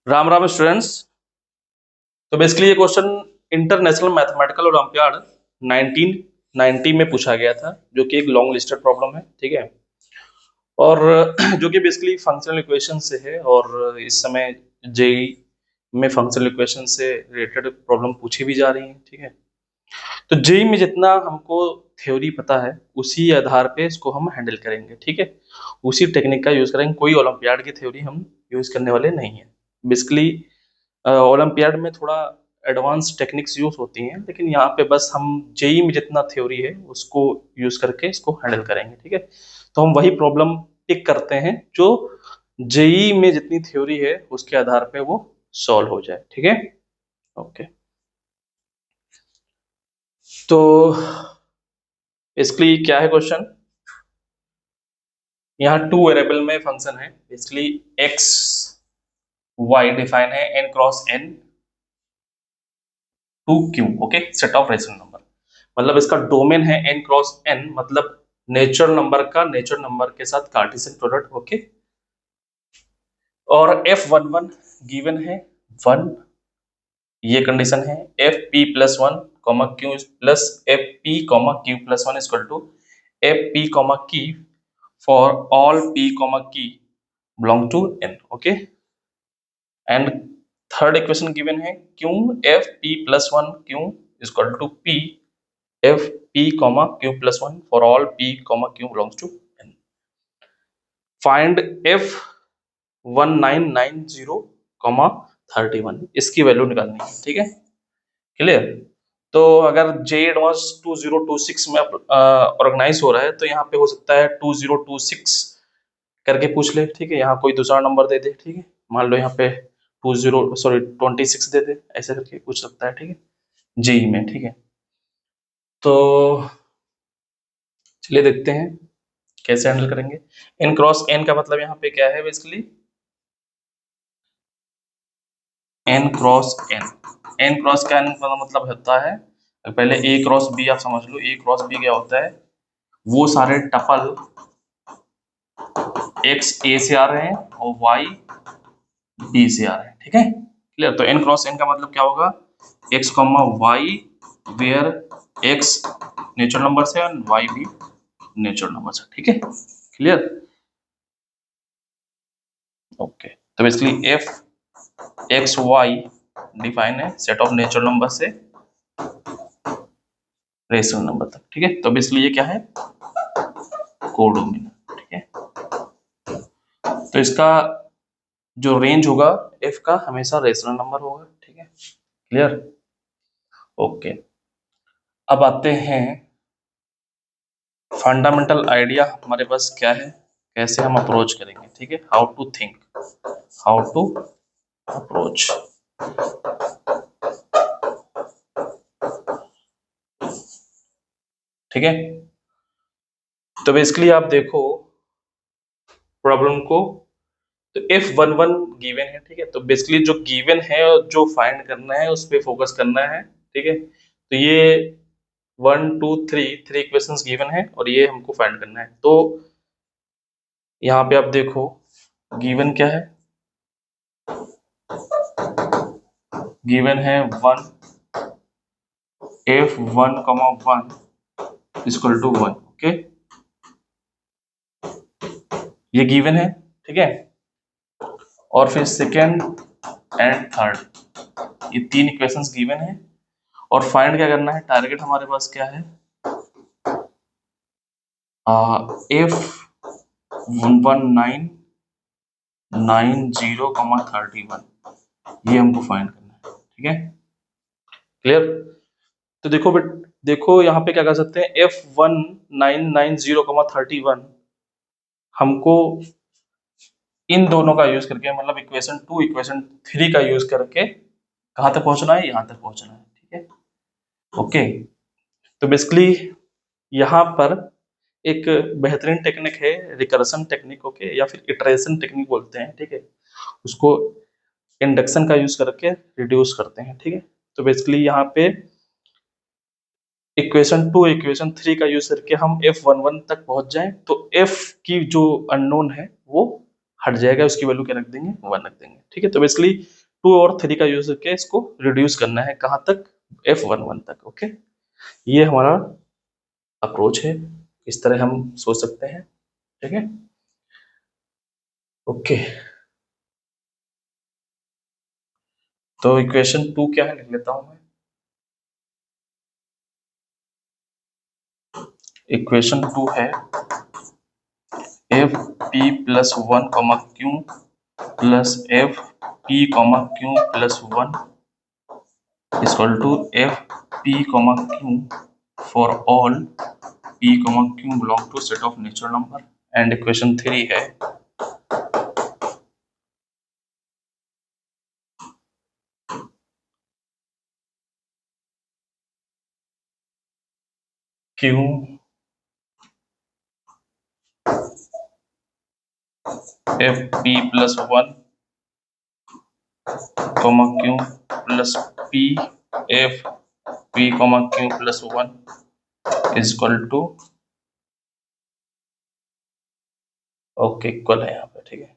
Ram Ram students. तो basically ये question international mathematical olympiad 1990 में पूछा गया था, जो कि एक लॉन्ग लिस्टेड प्रॉब्लम है। ठीक है, और जो कि बेसिकली फंक्शनल इक्वेशन से है, और इस समय जेई में फंक्शनल इक्वेशन से रिलेटेड प्रॉब्लम पूछी भी जा रही है। ठीक है, तो जेई में जितना हमको थ्योरी पता है उसी आधार पे इसको हम हैंडल करेंगे। ठीक है, उसी टेक्निक का यूज करेंगे, कोई ओलंपियाड की थ्योरी हम यूज करने वाले नहीं है। बेसिकली ओलंपियाड में थोड़ा एडवांस टेक्निक्स यूज होती हैं, लेकिन यहाँ पे बस हम जेई में जितना थ्योरी है उसको यूज करके इसको हैंडल करेंगे। ठीक है, तो हम वही प्रॉब्लम टिक करते हैं जो जेई में जितनी थ्योरी है उसके आधार पे वो सॉल्व हो जाए। ठीक है, ओके। तो बेसिकली क्या है क्वेश्चन, यहाँ टू वेरिएबल में फंक्शन है। बेसिकली एक्स वाई डिफाइन है N cross N to Q. Okay, set of rational number, मतलब इसका डोमेन है n क्रॉस n, मतलब नेचुरल नंबर का नेचुरल नंबर के साथ कार्टेशियन प्रोडक्ट। ओके, और f11 गिवन है 1, ये कंडीशन है। fp+1 q plus fp(q+1) equal to fp, for all p, q belong to n। Okay, and third equation given है q fp+1 q equal to p f p, q+1 for all p, q belongs to n. Find f 1990, 31, इसकी value निकालनी है। ठीक है, clear. तो अगर जे advance 2026 में organise हो रहा है तो यहाँ पे हो सकता है 2026 करके पूछ ले। ठीक है, यहाँ कोई दूसरा नंबर दे दे। ठीक है, मान लो यहाँ पे 26 दे दे, ऐसे करके पूछ सकता है। ठीक है, जेई में। ठीक है, तो चलिए देखते हैं कैसे हैंडल करेंगे। n क्रॉस n का मतलब यहाँ पे क्या है, बेसिकली n क्रॉस n का मतलब होता है, पहले a क्रॉस b आप समझ लो। a क्रॉस b क्या होता है, वो सारे टपल x a से आ रहे हैं और y b से आ रहे हैं। ठीक है, क्लियर। तो n क्रॉस n का मतलब क्या होगा, x y where x natural number से और y भी नेचुरल नंबर से। ठीक है, क्लियर, ओके। तो basically f X Y define है सेट ऑफ नेचुरल नंबर से रेशनल नंबर तक। ठीक है, तो बेसिकली ये क्या है, कोडोमिन। ठीक है, तो इसका जो रेंज होगा f का हमेशा रेशनल नंबर होगा। ठीक है, क्लियर, ओके। अब आते हैं फंडामेंटल आइडिया हमारे पास क्या है, कैसे हम अप्रोच करेंगे। ठीक है, how to think, how to approach. ठीक है, तो बेसिकली आप देखो प्रॉब्लम को, तो F11 गिवन है। ठीक है, तो बेसिकली जो गिवन है और जो फाइंड करना है उस पर फोकस करना है। ठीक है, तो ये 1 2 3 इक्वेशंस गिवन है और ये हमको फाइंड करना है। तो यहाँ पे आप देखो गिवन क्या है, गिवन है 1 F1, 1 इक्वल टू 1। ओके, ये गिवन है। ठीक है, और फिर सेकेंड एंड थर्ड, ये तीन इक्वेशंस गिवन है और फाइंड क्या करना है, टारगेट हमारे पास क्या है, F1990, 31, ये हमको फाइंड करना है। ठीक है, क्लियर। तो देखो देखो यहाँ पे क्या कर सकते हैं, F1990, 31 हमको इन दोनों का यूज करके, मतलब इक्वेशन 2 इक्वेशन 3 का यूज करके कहाँ तक पहुंचना है, यहाँ तक पहुंचना है। ठीक है, ओके। तो बेसिकली यहाँ पर एक बेहतरीन टेक्निक है रिकर्सन टेक्निक। ओके, या फिर इटरेशन टेक्निक बोलते हैं। ठीक है, उसको इंडक्शन का यूज करके रिड्यूस करते हैं। ठीक है, तो बेसिकली यहाँ पे इक्वेशन 2 इक्वेशन 3 का यूज करके हम F11 तक पहुंच जाएं तो F की जो अननोन है वो हट जाएगा, उसकी वैल्यू क्या रख देंगे, 1 रख देंगे। ठीक है, तो बेसिकली 2 और 3 का यूज करके इसको रिड्यूस करना है, कहाँ तक, F11 तक। ओके, ये हमारा अप्रोच है, इस तरह हम सोच सकते हैं। ठीक है, ओके। तो इक्वेशन 2 क्या है लिख लेता हूं मैं। इक्वेशन 2 है F P plus 1 comma Q plus F P comma Q plus 1 equal to F P comma Q for all p comma q belong to set of natural number। And equation 3 है q f p plus 1 comma q plus p f p comma q plus 1 is equal to, okay, equal है यहाँ पे। ठीक है,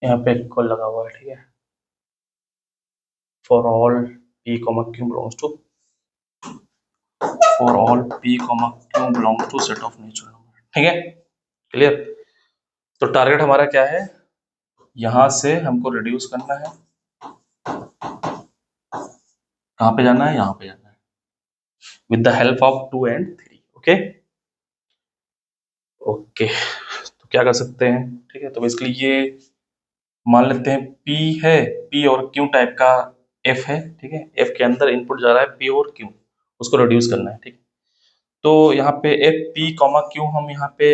यहाँ पे equal लगा हुआ है। ठीक है, for all p comma q belongs to, for all p comma q belongs to set of natural number। ठीक है, क्लियर। तो टारगेट हमारा क्या है, यहां से हमको रिड्यूस करना है, कहां पे जाना है, यहां पे जाना है, with the help of 2 and 3। Okay okay, तो क्या कर सकते हैं। ठीक है, तो बेसिकली ये मान लेते हैं P है, P और Q टाइप का F है। ठीक है, F के अंदर इनपुट जा रहा है P और Q, उसको रिड्यूस करना है। ठीक है, तो यहाँ पे F P कॉमा Q हम यहाँ पे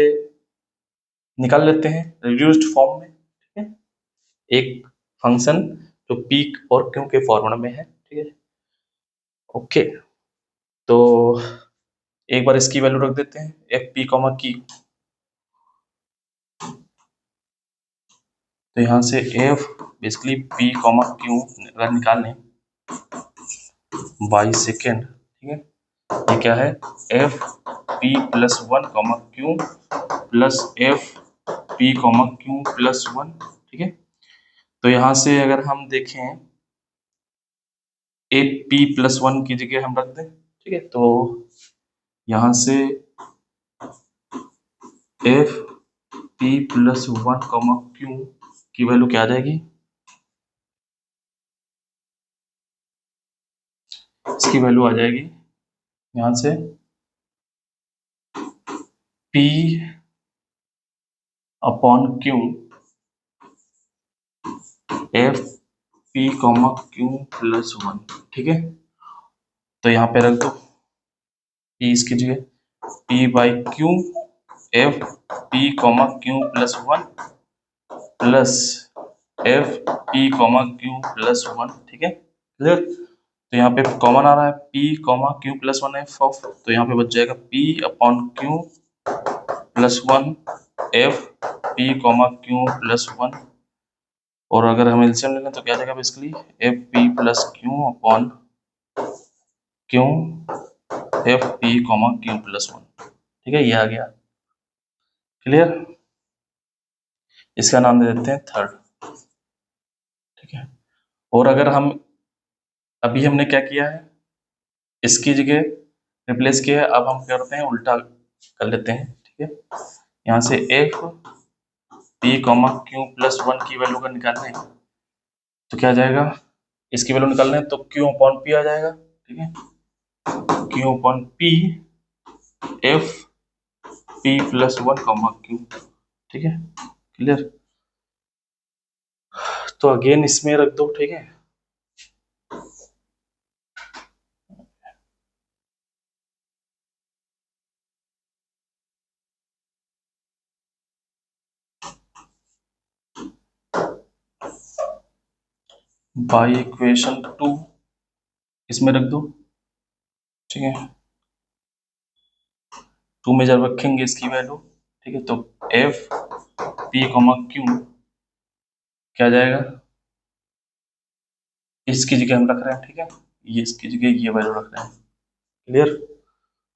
निकाल लेते हैं रिड्यूस्ड फॉर्म में। ठीक है, एक फंक्शन जो P और Q के फॉर्मूला में है। ठीक है, ओके। तो एक बार इसकी वैल्यू रख देते हैं F P कॉमा Q। तो यहाँ से F basically P comma Q अगर निकालें बाई सेकेंड, ठीक है, ये क्या है, F P plus 1 comma Q plus F P comma Q plus 1। ठीक है, तो यहाँ से अगर हम देखें एफ पी प्लस 1 की जगह हम रख दें। ठीक है, तो यहाँ से F P plus 1 comma Q की वैल्यू क्या आ जाएगी, इसकी वैल्यू आ जाएगी यहाँ से P upon Q F P comma Q plus 1। ठीक है, तो यहाँ पे रख दो P इसकी जगह P by Q F P comma Q plus 1 plus F P comma Q plus 1। ठीक है, क्लियर। तो यहाँ पे कॉमन आ रहा है P comma Q plus 1 F of, तो यहाँ पे बच जाएगा P upon Q plus 1 F P comma Q plus 1। और अगर हम एलसीएम ले लें तो क्या आ जाएगा basically F P plus q upon Q F P comma Q plus 1। ठीक है, ये आ गया, क्लियर। इसका नाम दे देते हैं थर्ड। ठीक है, और अगर हम अभी हमने क्या किया है, इसकी जगह रिप्लेस किया है, अब हम करते हैं उल्टा कर लेते हैं। ठीक है, यहाँ से F P comma Q plus 1 की वैल्यू का निकालना है तो क्या आ जाएगा, इसकी वैल्यू निकालना है तो क्यू अपॉन पी आ जाएगा। ठीक है, Q upon p f P plus 1 comma q. ठीक है, क्लियर। तो अगेन इसमें रख दो। ठीक है, बाई इक्वेशन 2 इसमें रख दो। ठीक है, 2 में जब रखेंगे इसकी वैल्यू, ठीक है, तो एफ पी कॉमा क्यू क्या जाएगा, इसकी जगह हम रख रहे हैं। ठीक है, ये इसकी जगह ये वैल्यू रख रहे हैं, क्लियर।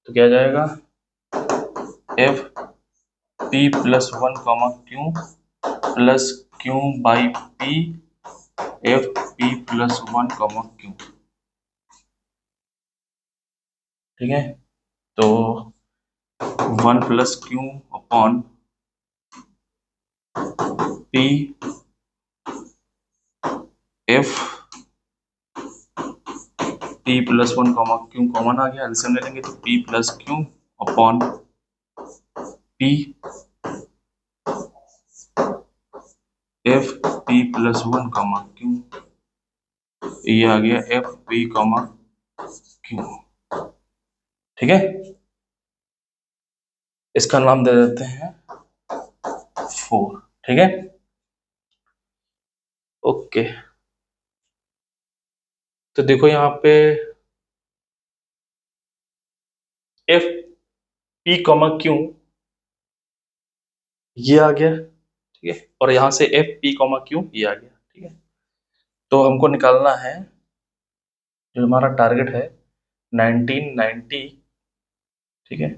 तो क्या जाएगा f P plus one comma Q plus q by p f P plus one comma q. ठीक है, तो one plus q upon p f P plus one comma q common आ गया, एलसीएम ले लेंगे तो p plus q upon p f P plus one comma Q, ये आ गया एफ पी कॉमा क्यू। ठीक है, इसका नाम दे देते हैं 4। ठीक है, ओके। तो देखो यहाँ पे एफ पी कॉमा क्यू ये आ गया। ठीक है, और यहाँ से एफ पी कॉमा क्यू ये आ गया। ठीक है, तो हमको निकालना है, जो हमारा टारगेट है 1990। ठीक है,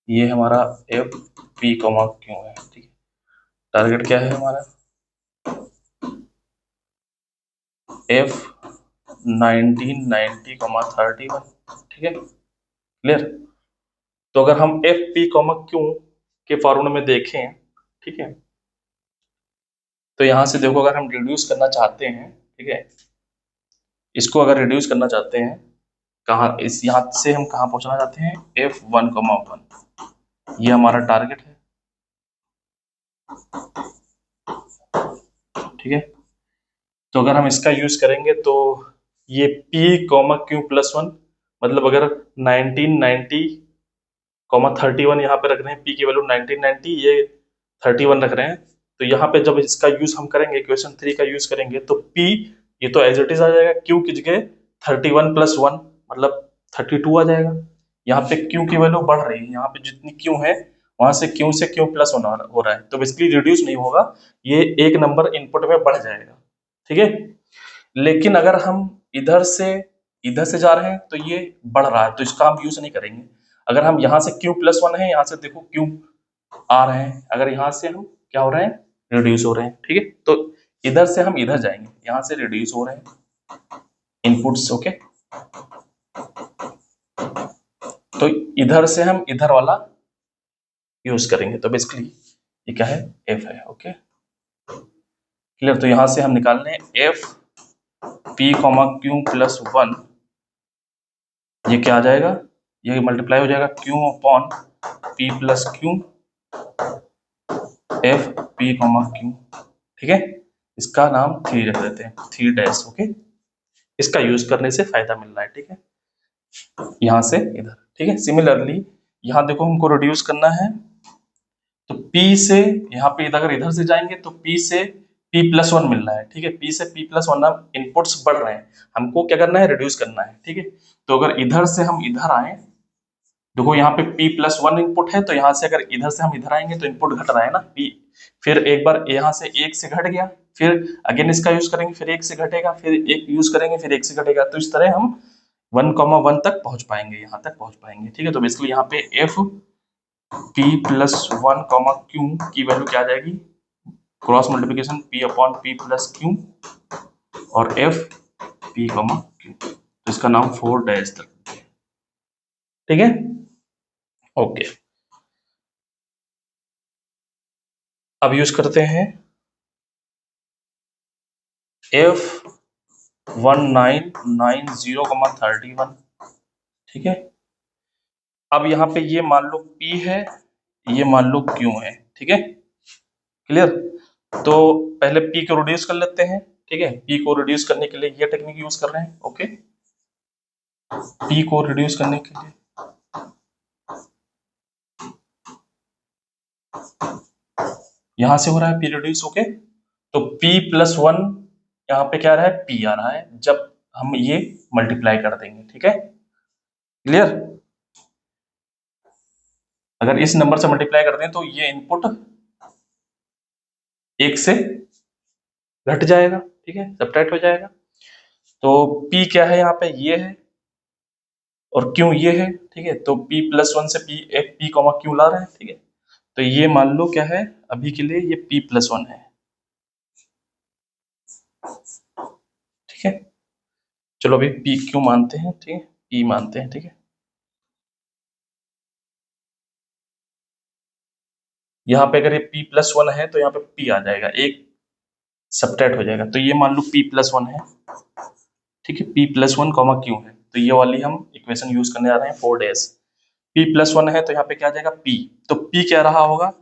ये हमारा एफ पी कॉमा क्यू है। ठीक है, टारगेट क्या है हमारा, एफ 1990,31। ठीक है, क्लियर। तो अगर हम एफ पी कॉमा क्यू के फॉर्मूले में देखें, ठीक है, तो यहां से देखो अगर हम रिड्यूस करना चाहते हैं, ठीक है, इसको अगर रिड्यूस करना चाहते हैं, कहाँ, इस यहां से हम कहाँ पहुंचना चाहते हैं, एफ वन कॉमा वन, ये हमारा टारगेट है। ठीक है, तो अगर हम इसका यूज करेंगे तो ये p comma Q plus one, मतलब अगर 1990 कॉमा 31 यहाँ पे रख रहे हैं, p की वैल्यू 1990, ये 31 रख रहे हैं, तो यहाँ पे जब इसका यूज हम करेंगे, इक्वेशन 3 का यूज करेंगे, तो p ये तो एज इट इज आ जाएगा, q की जगह 31 प्लस 1 मतलब 32 आ जाएगा। यहाँ पे q की वैल्यू बढ़ रही है, यहाँ पे जितनी q है वहां से q प्लस होना हो रहा है, तो बेसिकली रिड्यूस नहीं होगा, ये एक नंबर इनपुट में बढ़ जाएगा। ठीक है, लेकिन अगर हम इधर से जा रहे हैं तो ये बढ़ रहा है, तो इसका हम यूज नहीं करेंगे। अगर हम यहाँ से q प्लस वन है, यहाँ से देखो q आ रहे हैं, अगर यहाँ से हम क्या हो रहे हैं, रिड्यूस हो रहे हैं। ठीक है, तो इधर से हम इधर जाएंगे, यहाँ से रिड्यूस हो रहे हैं इनपुट्स। ओके, तो इधर से हम इधर वाला यूज करेंगे, तो बेसिकली ये क्या है, f है। Okay, clear. तो यहां से हम निकाल लें F P comma Q plus one, ये क्या आ जाएगा, ये मल्टीप्लाई हो जाएगा q upon p plus Q F P comma q. ठीक है, इसका नाम 3 रख देते हैं, 3 डैश। ओके, इसका यूज करने से फायदा मिल रहा है। ठीक है, यहां से इधर। ठीक है, सिमिलरली यहां देखो हमको रिड्यूस करना है, तो P से यहाँ पे अगर इधर से जाएंगे तो P से P प्लस वन मिल रहा है। ठीक है, P से P प्लस वन, इनपुट्स बढ़ रहे हैं, हमको क्या करना है, रिड्यूस करना है। ठीक है, तो अगर इधर से हम इधर आए, देखो यहाँ पे P प्लस वन इनपुट है, तो यहाँ से अगर इधर से हम इधर आएंगे तो इनपुट घट रहा है ना P, फिर एक बार यहाँ से एक से घट गया, फिर अगेन इसका यूज करेंगे, फिर एक से घटेगा, फिर एक यूज करेंगे, फिर एक से घटेगा, तो इस तरह हम 1,1 तक पहुंच पाएंगे, यहाँ तक पहुंच पाएंगे। ठीक है, तो बेसिकली यहाँ पे F P plus one comma Q की वैल्यू क्या आ जाएगी, cross multiplication p upon p plus Q और f p कॉमा क्यू, तो इसका नाम 4 डैश तक। ठीक है, ओके। अब यूज करते हैं f 1990,31। ठीक है, अब यहाँ पे ये मान लो p है, ये मान लो q है। ठीक है, क्लियर। तो पहले p को रिड्यूस कर लेते हैं। ठीक है, p को रिड्यूस करने के लिए ये टेक्निक यूज कर रहे हैं। ओके, p को रिड्यूस करने के लिए यहां से हो रहा है p रिड्यूस। ओके, तो p प्लस वन यहाँ पे क्या आ रहा है, p आ रहा है, जब हम ये मल्टीप्लाई कर देंगे। ठीक है, क्लियर। अगर इस नंबर से मल्टीप्लाई कर दें तो ये इनपुट एक से घट जाएगा। ठीक है, सब्ट्रैक्ट हो जाएगा। तो p क्या है यहाँ पे, ये है, और क्यू ये है, ठीक है। तो p+1 से p कॉमा क्यू ला रहे हैं, ठीक है। तो ये मान लो क्या है, अभी के लिए ये p+1 है, ठीक है। चलो अभी p क्यू मानते हैं, ठीक है, p मानते हैं, ठीक है। यहाँ पे अगर ये p+1 है तो यहाँ पे p आ जाएगा, एक सबट्रैक्ट हो जाएगा। तो ये मान लो p+1 है, ठीक है, p+1 कॉमा क्यू है। तो ये वाली हम इक्वेशन यूज करने जा रहे हैं 4 डेज। p+1 है तो यहाँ पे क्या आ जाएगा p, तो p क्या रहा होगा,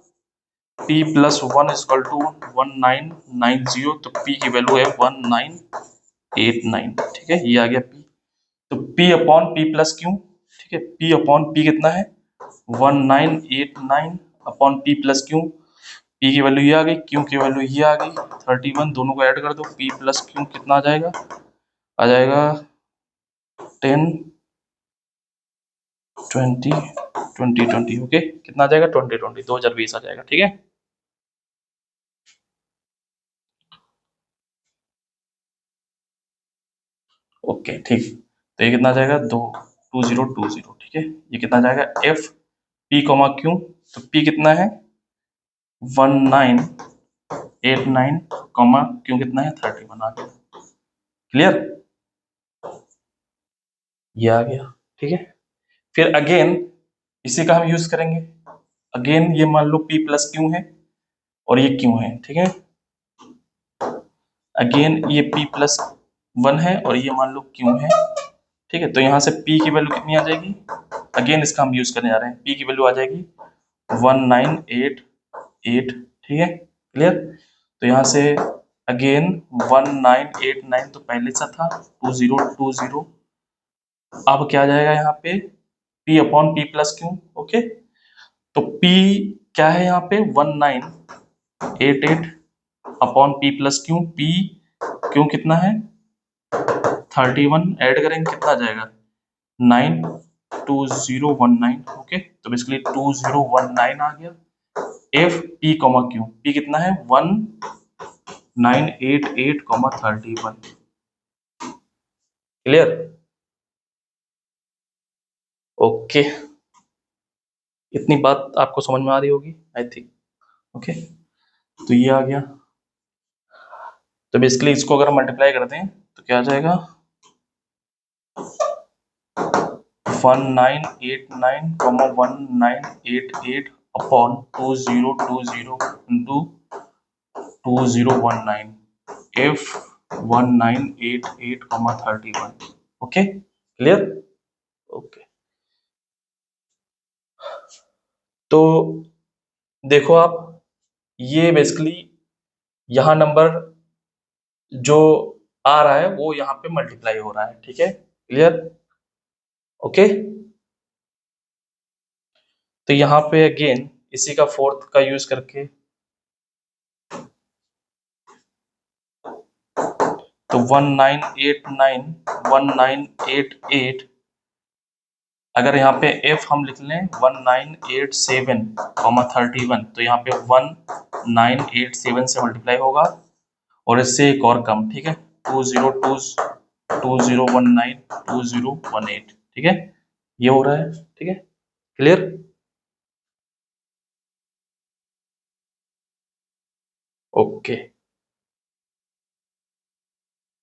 p+1 इक्वल टू 1990। तो p की वैल्यू है 1989, ठीक है, ये आ गया p। तो p upon p plus Q, ठीक है, p अपॉन p कितना है 1989 upon p plus Q. p की वैल्यू ये आ गई, q की वैल्यू ये आ गई 31, दोनों को ऐड कर दो, p प्लस क्यू कितना आ जाएगा, आ जाएगा 10 20 20 20, ओके, कितना आ जाएगा 2020 2020 आ जाएगा, ठीक है। ओके ठीक, तो ये कितना आ जाएगा 2020, ठीक है। ये कितना आ जाएगा f p कॉमा क्यू, तो p कितना है 1989 कॉमा क्यू कितना है 31 आ गया, क्लियर, ये आ गया, ठीक है। फिर अगेन इसी का हम यूज करेंगे। अगेन ये मान लो p प्लस क्यू है और ये क्यू है, ठीक है। अगेन ये p+1 है और ये मान लो क्यू है, ठीक है। तो यहाँ से p की वैल्यू कितनी आ जाएगी, अगेन इसका हम यूज करने जा रहे हैं, p की वैल्यू आ जाएगी 1988, ठीक है, क्लियर। तो यहाँ से अगेन 1989 तो पहले सा था 2020, अब क्या आ जाएगा यहाँ पे p upon p plus Q, okay. तो p क्या है यहाँ पे 1988 upon p plus Q, p Q कितना है 31, ऐड करेंगे कितना आ जाएगा 92019, ओके। तो बेसिकली 2019 आ गया। F P comma Q, P कितना है 1988 कॉमा 31, क्लियर, ओके। इतनी बात आपको समझ में आ रही होगी आई थिंक, ओके। तो ये आ गया। तो बेसिकली इसको अगर हम मल्टीप्लाई करते हैं तो क्या आ जाएगा 1989 comma 1988 upon 2020 into 2019 F 1988 comma 31, okay, clear, okay. तो देखो आप, ये बेसिकली यहाँ नंबर जो आ रहा है वो यहाँ पे मल्टीप्लाई हो रहा है, ठीक है, क्लियर, ओके। तो यहाँ पे अगेन इसी का फोर्थ का यूज करके, तो 1989 1988, अगर यहाँ पे f हम लिख लें 1987 कॉमा 31, तो यहाँ पे 1987 से मल्टीप्लाई होगा और इससे एक और कम, ठीक है, 2019 2018, ठीक है, ये हो रहा है, ठीक है, क्लियर, ओके।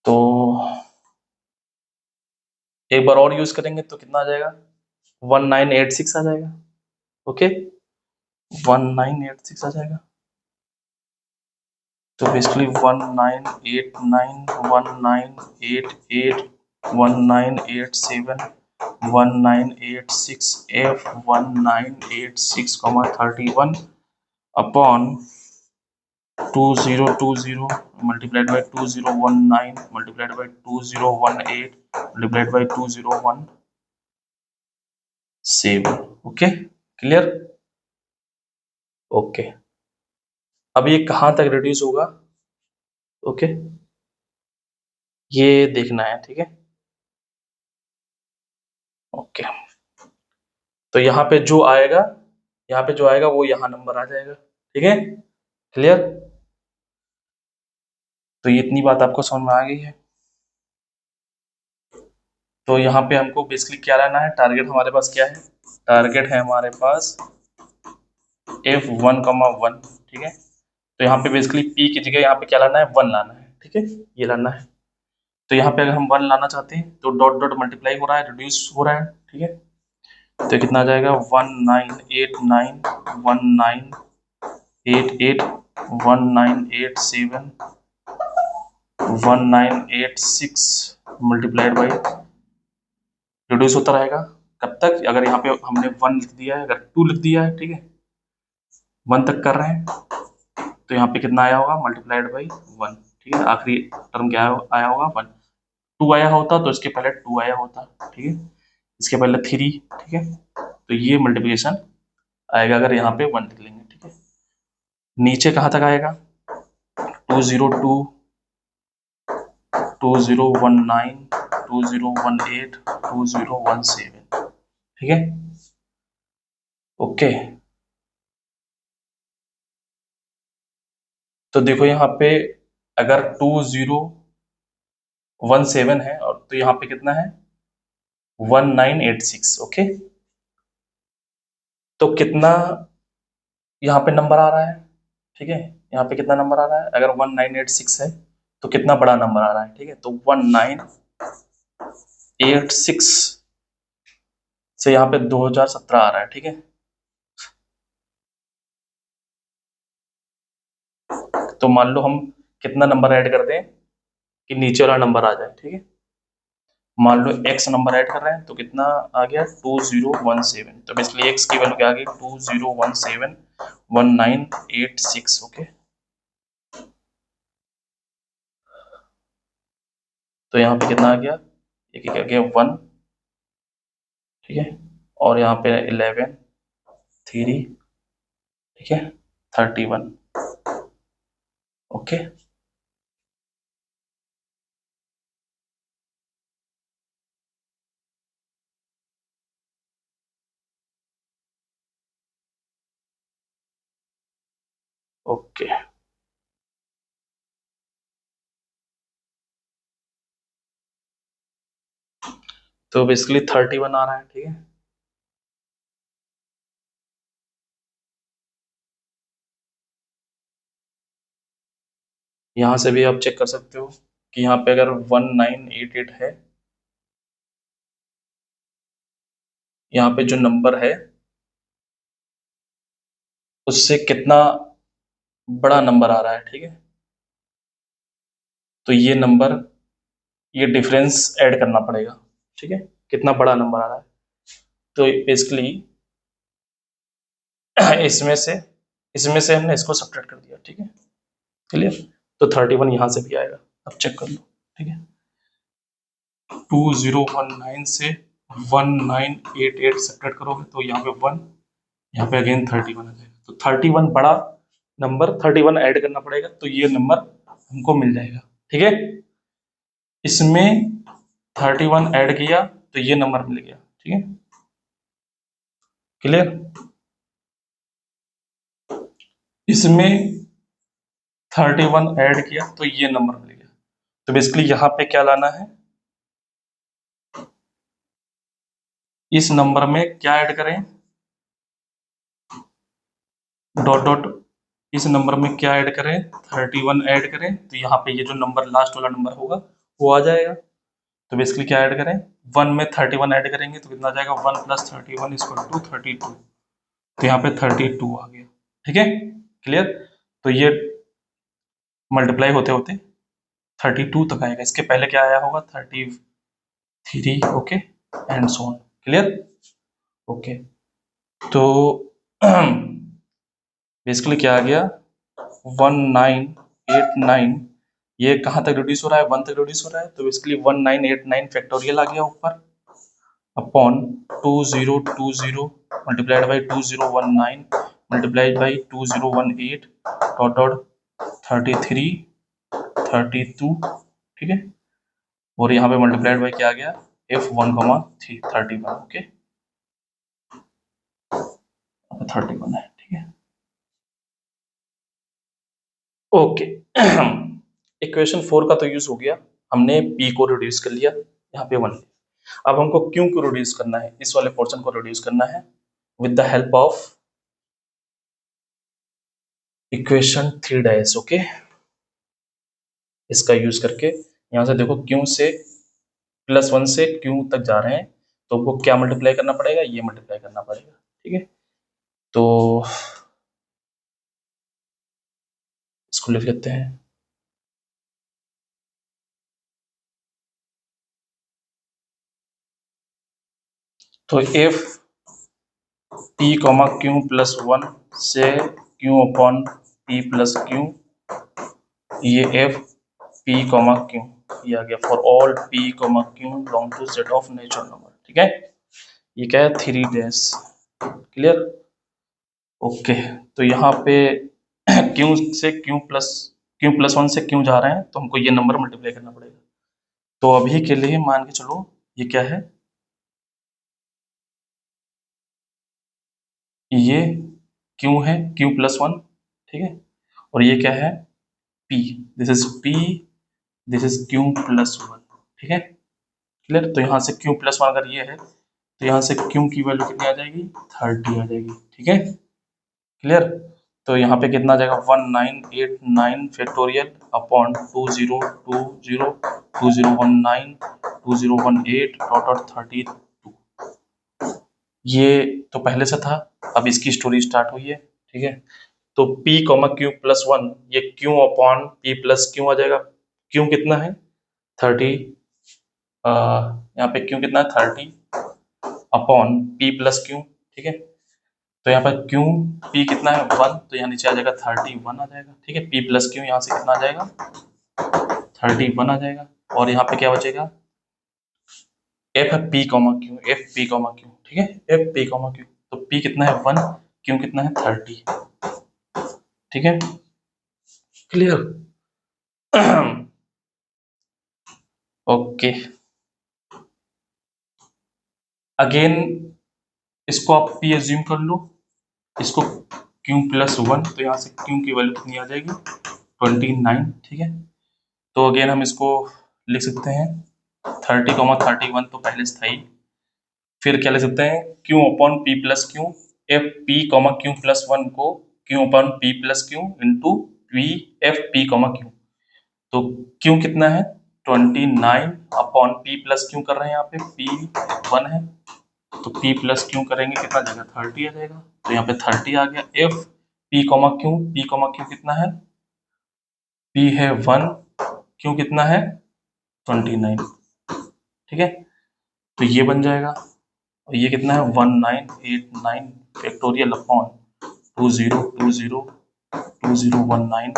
तो एक बार और यूज करेंगे तो कितना आ जाएगा 1986 आ जाएगा, ओके, 1986 आ जाएगा। तो basically 1989 1988 1987 1986 f 1986 comma 31 upon 2020 multiplied by 2019 multiplied by 2018 multiplied by 2017, okay, clear, okay. अब ये कहाँ तक रिड्यूस होगा, ओके, ये देखना है, ठीक है, ओके। तो यहाँ पे जो आएगा, यहाँ पे जो आएगा वो यहाँ नंबर आ जाएगा, ठीक है, क्लियर। तो ये इतनी बात आपको समझ में आ गई है। तो यहाँ पे हमको बेसिकली क्या लाना है, टारगेट हमारे पास क्या है, टारगेट है हमारे पास f1,1, ठीक है। तो यहाँ पे बेसिकली p की जगह यहाँ पे क्या लाना है, 1 लाना है, ठीक है, ये लाना है। तो यहाँ पे अगर हम 1 लाना चाहते हैं तो डॉट डॉट मल्टीप्लाई हो रहा है, रिड्यूस हो रहा है, ठीक है। तो कितना आ जाएगा, 1989 1988 1987 1986 मल्टीप्लाइड बाई, रिड्यूस होता रहेगा कब तक, अगर यहाँ पे हमने 1 लिख दिया है, अगर 2 लिख दिया है, ठीक है, 1 तक कर रहे हैं, तो यहाँ पे कितना आया होगा, मल्टीप्लाइड बाई 1, ठीक है। आखिरी टर्म क्या आया होगा, 1। 2 आया होता तो इसके पहले 2 आया होता, ठीक है, इसके पहले 3, ठीक है। तो ये मल्टीप्लिकेशन आएगा अगर यहाँ पे 1 लिख लेंगे, ठीक है। नीचे कहाँ तक आएगा, 202 2019 2018 2017, ठीक है, ओके। तो देखो यहाँ पे अगर 2017 है और तो यहाँ पे कितना है, 1986, ओके। तो कितना यहाँ पे नंबर आ रहा है, ठीक है, यहाँ पे कितना नंबर आ रहा है, अगर 1986 है तो कितना बड़ा नंबर आ रहा है, ठीक है। तो 1986 से यहाँ पे 2017 आ रहा है, ठीक है। तो मान लो हम कितना नंबर ऐड कर दें कि नीचे वाला नंबर आ जाए, ठीक है। मान लो x नंबर ऐड कर रहे हैं तो कितना आ गया, 2017। तो बेसिकली x की वैल्यू क्या आ गई, 20171986, ओके। तो यहाँ पे कितना आ गया, एक आ गया 1, ठीक है, और यहाँ पे 11 3, ठीक है, 31, ओके। ओके, तो बेसिकली 31 आ रहा है, ठीक है। यहाँ से भी आप चेक कर सकते हो कि यहाँ पे अगर 1988 है, यहाँ पे जो नंबर है उससे कितना बड़ा नंबर आ रहा है, ठीक है। तो ये नंबर, ये डिफरेंस ऐड करना पड़ेगा, ठीक है, कितना बड़ा नंबर आ रहा है। तो बेसिकली इसमें से इसमें से हमने इसको सब्ट्रैक्ट कर दिया, ठीक है, क्लियर। तो 31 यहाँ से भी आएगा, अब चेक कर लो, ठीक है। 2019 से 1988 सब्ट्रैक्ट करोगे तो यहाँ पे 1, यहाँ पे अगेन 31 आ जाएगा। तो 31 बड़ा नंबर, 31 ऐड करना पड़ेगा तो ये नंबर हमको मिल जाएगा, ठीक है। इसमें 31 ऐड किया तो ये नंबर मिल गया, ठीक है, क्लियर। इसमें 31 ऐड किया तो ये नंबर मिल गया। तो बेसिकली यहाँ पे क्या लाना है, इस नंबर में क्या ऐड करें, डॉट डॉट, इस नंबर में क्या ऐड करें, 31 ऐड करें तो यहाँ पे ये जो नंबर लास्ट वाला नंबर होगा वो आ जाएगा। तो बेसिकली क्या ऐड करें, 1 में 31 ऐड करेंगे तो कितना आ जाएगा, 1 + 31 = 32। तो यहाँ पे 32 आ गया, ठीक है, क्लियर। तो ये मल्टीप्लाई होते होते 32 तक आएगा, इसके पहले क्या आया होगा, 33, okay, and so on, clear, okay. तो बेसिकली क्या आ गया, 1989, ये कहाँ तक रिड्यूस हो रहा है, 1 तक रिड्यूस हो रहा है। तो बेसिकली 1989 फैक्टोरियल आ गया ऊपर, upon 2020 multiplied by 2019 multiplied by 2018 dot dot 33 32, ठीक है, और यहाँ पे मल्टीप्लाइड बाई क्या आ गया, f1,3 31, ओके, 31 है, ठीक है, ओके। इक्वेशन 4 का तो यूज हो गया, हमने p को रिड्यूस कर लिया यहाँ पे 1, अब हमको क्यों को रिड्यूस करना है, इस वाले पोर्शन को रिड्यूस करना है with the help of equation 3 okay. इसका यूज करके यहां से देखो क्यू से +1 से क्यू तक जा रहे हैं, तो हमको क्या मल्टीप्लाई करना पड़ेगा, ये मल्टीप्लाई करना पड़ेगा, ठीक है। तो इसको लिख लेते हैं, तो एफ पी कॉमा क्यू +1 से Q upon P plus Q, ये एफ पी कॉमा क्यू ये आ गया for all P comma Q belong to set of natural number, ठीक है। ये क्या है 3 क्लियर, ओके। तो यहाँ पे क्यू से क्यू+1 से क्यू जा रहे हैं, तो हमको ये नंबर मल्टीप्लाई करना पड़ेगा। तो अभी के लिए मान के चलो ये क्या है, ये क्यू है Q+1, ठीक है, और ये क्या है P, this is P, this is Q+1, ठीक है क्लियर। तो यहाँ से Q+1 अगर ये है, तो यहाँ से Q की वैल्यू कितनी आ जाएगी, 30 आ जाएगी, ठीक है क्लियर। तो यहाँ पे कितना आ जाएगा 1989 फैक्टोरियल अपॉन 2020 2019 2018 डॉट 32। ये तो पहले से था, अब इसकी स्टोरी स्टार्ट हुई है, ठीक है। तो P कॉमा Q+1 ये Q upon P plus q आ जाएगा। क्यू कितना है 30, यहाँ पे क्यू कितना है 30 अपॉन P प्लस क्यू, ठीक है। तो यहाँ पर क्यू P कितना है 1, तो यहाँ नीचे आ जाएगा 31 आ जाएगा, ठीक है। P प्लस क्यू यहाँ से कितना आ जाएगा 31 आ जाएगा, और यहाँ पे क्या बचेगा F P comma Q, F P comma q, ठीक है, एफ पी कॉमा क्यू। तो P कितना है 1, क्यू कितना है 30, ठीक है क्लियर। ओके, अगेन इसको आप P एज्यूम कर लो, इसको Q+1, तो यहाँ से Q की वैल्यू कितनी आ जाएगी 29, ठीक है। तो अगेन हम इसको लिख सकते हैं 30,31 तो पहले से था ही, फिर क्या लिख सकते हैं Q upon P plus Q, F P comma Q+1 को Q upon P plus Q into P F P comma Q. तो Q कितना है 29 अपॉन P प्लस क्यू कर रहे हैं, यहाँ पे P 1 है, तो P प्लस क्यू करेंगे कितना आ जाएगा 30 आ जाएगा, तो यहाँ पे 30 आ गया। एफ पी कॉमा क्यू कितना है, P है 1, क्यू कितना है 29, ठीक है। तो ये बन जाएगा, और ये कितना है 1989 फैक्टोरियल अपॉन 2020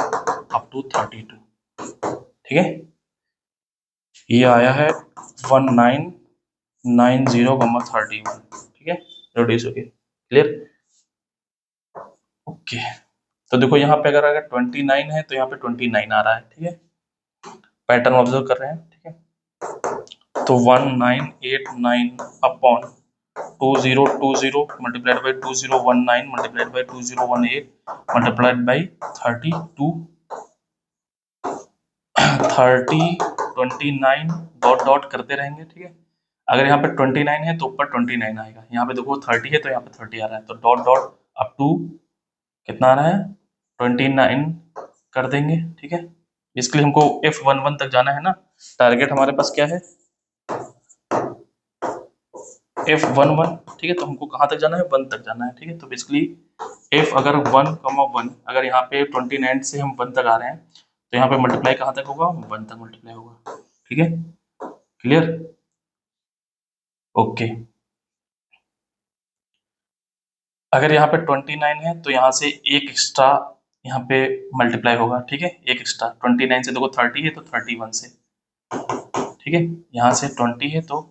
अप टू 32, ठीक है। ये आया है 1990,31, ठीक है, रिड्यूस हो गया, क्लियर, ओके। तो देखो यहाँ पे अगर 29 है तो यहाँ पे 29 आ रहा है, ठीक है, पैटर्न ऑब्जर्व कर रहे हैं, ठीक है। तो 1989 upon 2020 multiplied by 2019 multiplied by 2018 multiplied by 32 29 dot dot करते रहेंगे, ठीक है। अगर यहाँ पे 29 है तो ऊपर 29 आएगा, यहाँ पे देखो 30 है तो यहाँ पे 30 आ रहा है, तो डॉट डॉट अप टू कितना आ रहा है 29 कर देंगे, ठीक है। इसके लिए हमको F11 तक जाना है ना, टारगेट हमारे पास क्या है F11, ठीक है। तो हमको कहाँ तक जाना है 1 तक जाना है, ठीक है। तो बेसिकली F अगर 1,1 अगर यहाँ पे 29 से हम 1 तक आ रहे हैं, तो यहाँ पे मल्टीप्लाई कहाँ तक होगा 1 तक मल्टीप्लाई होगा, ठीक है क्लियर, ओके। अगर यहाँ पे 29 है तो यहाँ से एक एक्स्ट्रा यहाँ पे मल्टीप्लाई होगा, ठीक है, एक एक्स्ट्रा 29 से देखो 30 है तो 31 से, ठीक है, यहाँ से 20 है तो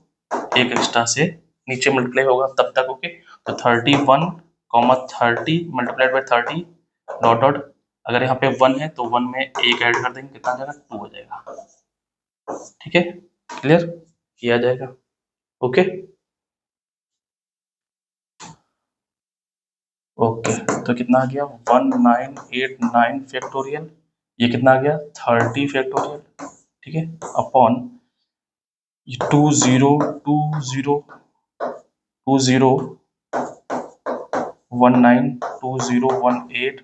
एक एक्स्ट्रा से नीचे मल्टीप्लाई होगा तब तक, ओके। तो 31,30 मल्टीप्लाइड बाई 30 डॉट डॉट, अगर यहाँ पे 1 है तो 1 में एक ऐड कर देंगे कितना आ जाएगा 2 आ जाएगा, ठीक है क्लियर, किया जाएगा, ओके ओके। तो कितना आ गया 1989 फैक्टोरियल, ये कितना आ गया 30 फैक्टोरियल, ठीक है, अपॉन 20 20 19 2018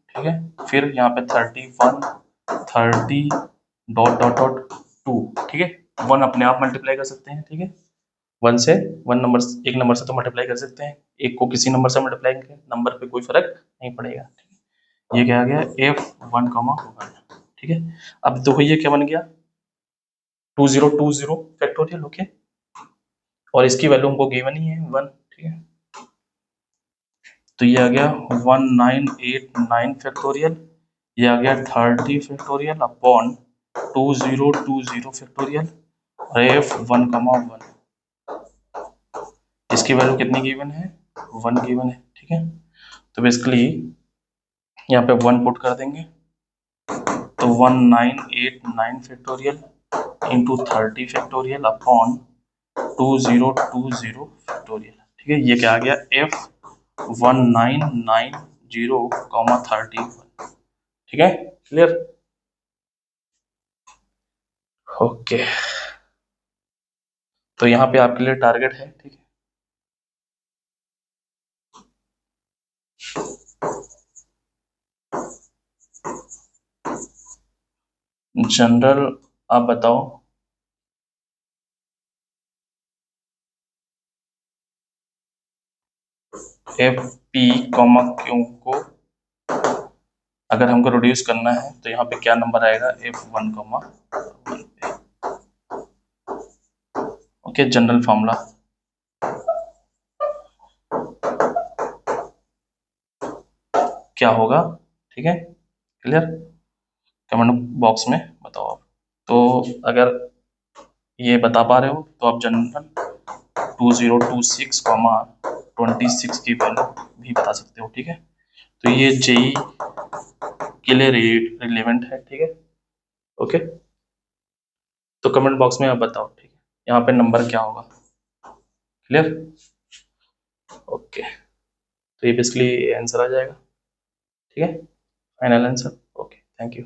ठीक है। फिर यहाँ पे 31 30 डॉट डॉट डॉट 2 ठीक है। 1 अपने आप मल्टीप्लाई कर सकते हैं ठीक है। 1 से 1 नंबर, एक नंबर से तो मल्टीप्लाई कर सकते हैं, एक को किसी नंबर से मल्टीप्लाई करें, नंबर पे कोई फर्क नहीं पड़ेगा ठीक है। ये क्या आ गया F1, ठीक है। अब देखो ये क्या बन गया 2020 फैक्टोरियल ओके, और इसकी वैल्यू हमको गिवन ही है 1 ठीक है। तो ये आ गया 1989 फैक्टोरियल, ये आ गया 30 फैक्टोरियल अपॉन 2020 फैक्टोरियल और F1, इसकी वैल्यू कितनी गिवन है 1 गिवन है ठीक है। तो बेसिकली यहाँ पे 1 पुट कर देंगे तो 1989 factorial into 30 factorial upon 2020 factorial ठीक है। ये क्या आ गया F1990, 31 ठीक है। Clear okay. तो यहाँ पे आपके लिए टारगेट है ठीक है। जनरल आप बताओ। एफ पी कॉमा क्यू को अगर हमको रिड्यूस करना है तो यहाँ पे क्या नंबर आएगा F1, ओके। जनरल फॉर्मूला क्या होगा ठीक है। क्लियर, कमेंट बॉक्स में बताओ आप। तो अगर ये बता पा रहे हो तो आप जनरल 2026, 26 की वैल्यू भी बता सकते हो ठीक है। तो ये जेई के लिए रिलेवेंट है ठीक है ओके। तो कमेंट बॉक्स में आप बताओ ठीक है, यहाँ पे नंबर क्या होगा। Clear okay. तो ये बेसिकली आंसर आ जाएगा ठीक है, final answer okay. Thank you.